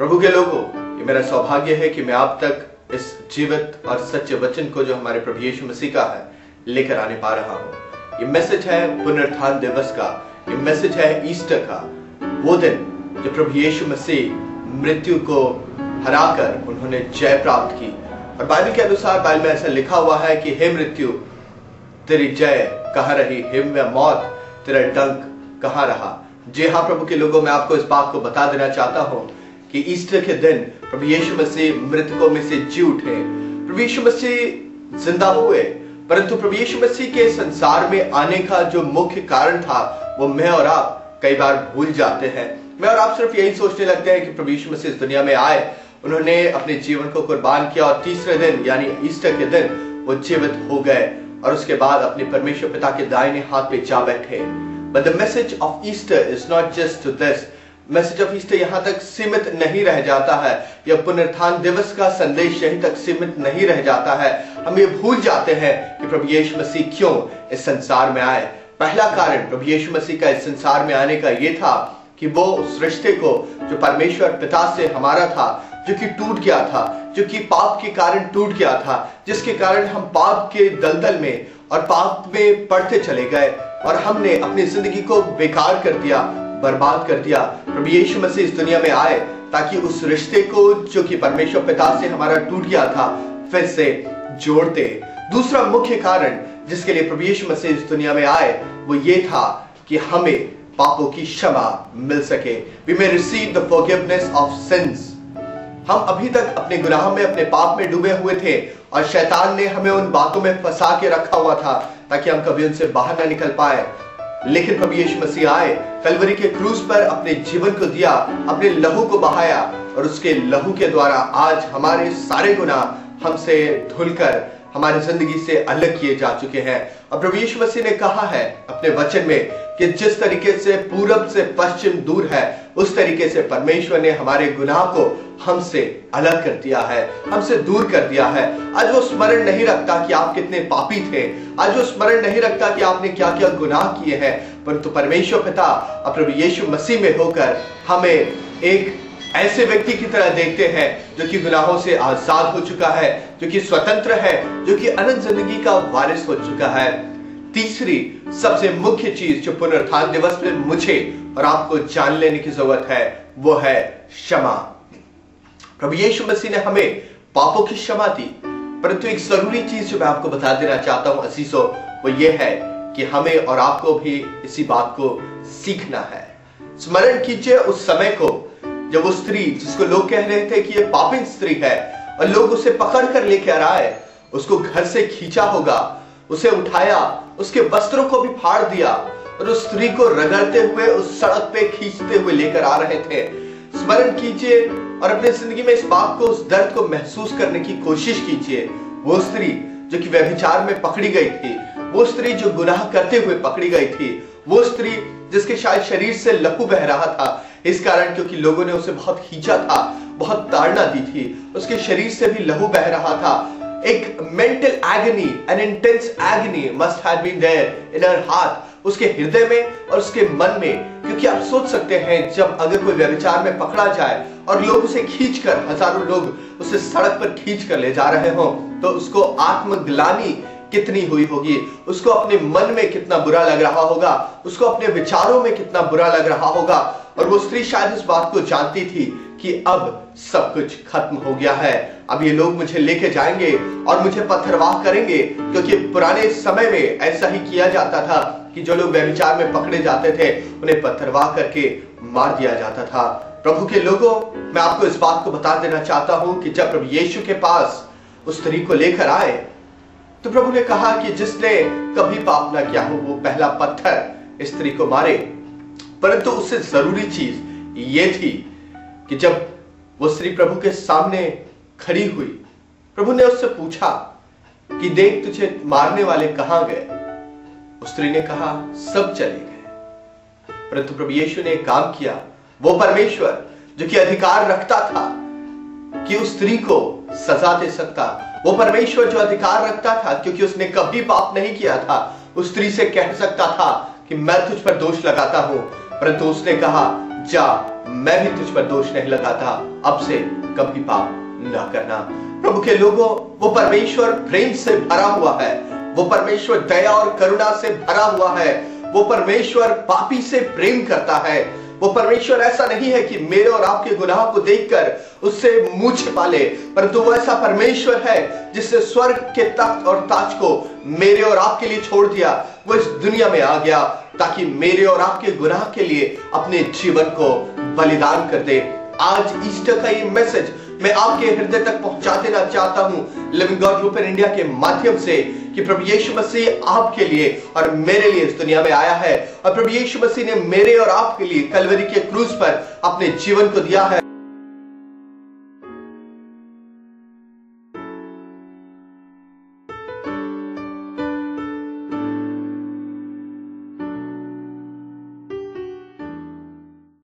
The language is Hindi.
प्रभु के लोगों, ये मेरा सौभाग्य है कि मैं आप तक इस जीवित और सच्चे वचन को जो हमारे प्रभु यीशु मसीह का है लेकर आने पा रहा हूँ। ये मैसेज है पुनरुत्थान दिवस का, ये मैसेज है ईस्टर का, वो दिन जो प्रभु यीशु मसीह मृत्यु को हराकर उन्होंने जय प्राप्त की। और बाइबल के अनुसार बाइबल में ऐसा लिखा हुआ है कि हे मृत्यु तेरी जय कहाँ रही, हे मौत तेरा डंक कहाँ रहा। जी हाँ प्रभु के लोगों, मैं आपको इस बात को बता देना चाहता हूँ कि ईस्टर के दिन प्रभु यीशु मसीह मृतकों में से जी उठे। प्रभु यीशु मसीह जिंदा हुए, परंतु प्रभु यीशु मसीह के संसार में आने का जो मुख्य कारण था वो मैं और आप कई बार भूल जाते हैं। मैं और आप सिर्फ यही सोचने लगते हैं कि प्रभु यीशु मसीह इस दुनिया में आए, उन्होंने अपने जीवन को कुर्बान किया और तीसरे दिन यानी ईस्टर के दिन वो जीवित हो गए और उसके बाद अपने परमेश्वर पिता के दाहिने हाथ पे जा बैठे। But the message of Easter is not just to this. Message of Easter यहाँ तक सीमित नहीं रह जाता है, या पुनरुत्थान दिवस का संदेश यहीं तक सीमित नहीं रह जाता है। हम ये भूल जाते हैं कि प्रभु यीशु मसीह क्यों इस संसार में आए। पहला कारण प्रभु यीशु मसीह का इस संसार में आने का ये था कि वो उस रिश्ते को जो परमेश्वर पिता से हमारा था, जो कि टूट गया था, जो कि पाप के कारण टूट गया था, जिसके कारण हम पाप के दलदल में और पाप में पड़ते चले गए और हमने अपनी जिंदगी को बेकार कर दिया, बर्बाद कर दिया। प्रभु यीशु मसीह इस दुनिया में आए ताकि उस रिश्ते को जो कि परमेश्वर पिता से हमारा टूट गया था फिर से जोड़ते। दूसरा मुख्य कारण जिसके लिए प्रभु यीशु मसीह इस दुनिया में आए वो ये था कि हमें पापों की क्षमा मिल सके। We may receive the forgiveness of sins। हम अभी तक अपने गुनाह में, अपने पाप में डूबे हुए थे और शैतान ने हमें उन बातों में फंसा के रखा हुआ था ताकि हम कभी उनसे बाहर ना निकल पाए। लेकिन प्रभु यीशु मसीह आए, कलवरी के क्रूस पर अपने जीवन को दिया, अपने लहू को बहाया और उसके लहू के द्वारा आज हमारे सारे गुनाह हमसे धुलकर हमारी जिंदगी से अलग किए जा चुके हैं। और प्रभु यीशु मसीह ने कहा है अपने वचन में कि जिस तरीके से पूरब से पश्चिम दूर है, उस तरीके से परमेश्वर ने हमारे गुनाह को हमसे अलग कर दिया है, हमसे दूर कर दिया है। आज वो स्मरण नहीं रखता कि आप कितने पापी थे, आज वो स्मरण नहीं रखता कि आपने क्या क्या गुनाह किए हैं, परंतु परमेश्वर पिता और प्रभु यीशु मसीह में होकर हमें एक ऐसे व्यक्ति की तरह देखते हैं जो कि गुनाहों से आजाद हो चुका है, जो कि स्वतंत्र है, जो कि अनंत जिंदगी का वारिस हो चुका है। तीसरी सबसे मुख्य चीज जो पुनरुत्थान दिवस में मुझे और आपको जान लेने की जरूरत है वो है क्षमा। प्रभु यीशु मसीह ने हमें पापों की क्षमा दी, परंतु एक जरूरी चीज जो मैं आपको बता देना चाहता हूं अजीजों, वो ये है कि हमें और आपको भी इसी बात को सीखना है। स्मरण कीजिए उस समय को जब वो स्त्री जिसको लोग कह रहे थे कि ये पापिन स्त्री है और लोग उसे पकड़ कर लेकर आए, उसको घर से खींचा होगा, उसे उठाया, उसके वस्त्रों को भी फाड़ दिया और उस स्त्री को रगड़ते हुए उस सड़क पे खींचते हुए लेकर आ रहे थे। स्मरण कीजिए और अपनी जिंदगी में इस बात को, उस दर्द को महसूस करने की कोशिश कीजिए। वो स्त्री जो कि व्यभिचार में पकड़ी गई थी, वो स्त्री जो गुनाह करते हुए पकड़ी गई थी, वो स्त्री जिसके शायद शरीर से लहू बह रहा था इस कारण क्योंकि लोगों ने उसे बहुत खींचा था, बहुत ताड़ना दी थी, उसके शरीर से भी लहू बह रहा था। एक mental agony, an intense agony must have been there in her heart, उसके हृदय में और उसके मन में। क्योंकि आप सोच सकते हैं जब अगर कोई व्यभिचार में पकड़ा जाए और लोग उसे खींचकर, हजारों लोग उसे सड़क पर खींच कर ले जा रहे हो, तो उसको आत्मग्लानि कितनी हुई होगी, उसको अपने मन में कितना बुरा लग रहा होगा, उसको अपने विचारों में कितना बुरा लग रहा होगा। और वो स्त्री शायद इस बात को जानती थी कि अब सब कुछ खत्म हो गया है, अब ये लोग मुझे लेके जाएंगे और मुझे पत्थरवाह करेंगे, क्योंकि पुराने समय में ऐसा ही किया जाता था कि जो लोग व्यभिचार में पकड़े जाते थे उन्हें पत्थरवाह करके मार दिया जाता था। प्रभु के लोगों, मैं आपको इस बात को बता देना चाहता हूं कि जब प्रभु यीशु के पास उस स्त्री को लेकर आए तो प्रभु ने कहा कि जिसने कभी पाप ना किया हो वो पहला पत्थर इस स्त्री को मारे। परंतु उससे जरूरी चीज ये थी कि जब वो स्त्री प्रभु के सामने खड़ी हुई, प्रभु ने उससे पूछा कि देख तुझे मारने वाले कहां गए। उस स्त्री ने कहा सब चले गए। परंतु प्रभु यीशु ने एक काम किया, वो परमेश्वर जो कि अधिकार रखता था कि उस स्त्री को सजा दे सकता, वो परमेश्वर जो अधिकार रखता था क्योंकि उसने कभी पाप नहीं किया था, उस स्त्री से कह सकता था कि मैं तुझ पर दोष लगाता हूं, परंतु उसने कहा जा, मैं भी तुझ पर दोष नहीं लगाता, अब से कभी पाप न करना। प्रभु के लोगों, वो परमेश्वर प्रेम से भरा हुआ है, वो परमेश्वर दया और करुणा से भरा हुआ है, वो परमेश्वर पापी से प्रेम करता है। वो परमेश्वर ऐसा नहीं है कि मेरे और आपके गुनाह को देखकर उससे मुंह छिपा ले, परंतु वो ऐसा परमेश्वर है जिसने स्वर्ग के तख्त और ताज को मेरे और आपके लिए छोड़ दिया। वो इस दुनिया में आ गया ताकि मेरे और आपके गुनाह के लिए अपने जीवन को बलिदान कर दे। आज ईस्टर का ये मैसेज मैं आपके हृदय तक पहुंचा देना चाहता हूं, living God group in India के माध्यम से, कि प्रभु यीशु मसीह आपके लिए और मेरे लिए इस दुनिया में आया है, और प्रभु यीशु मसीह ने मेरे और आपके लिए कलवरी के क्रूस पर अपने जीवन को दिया है,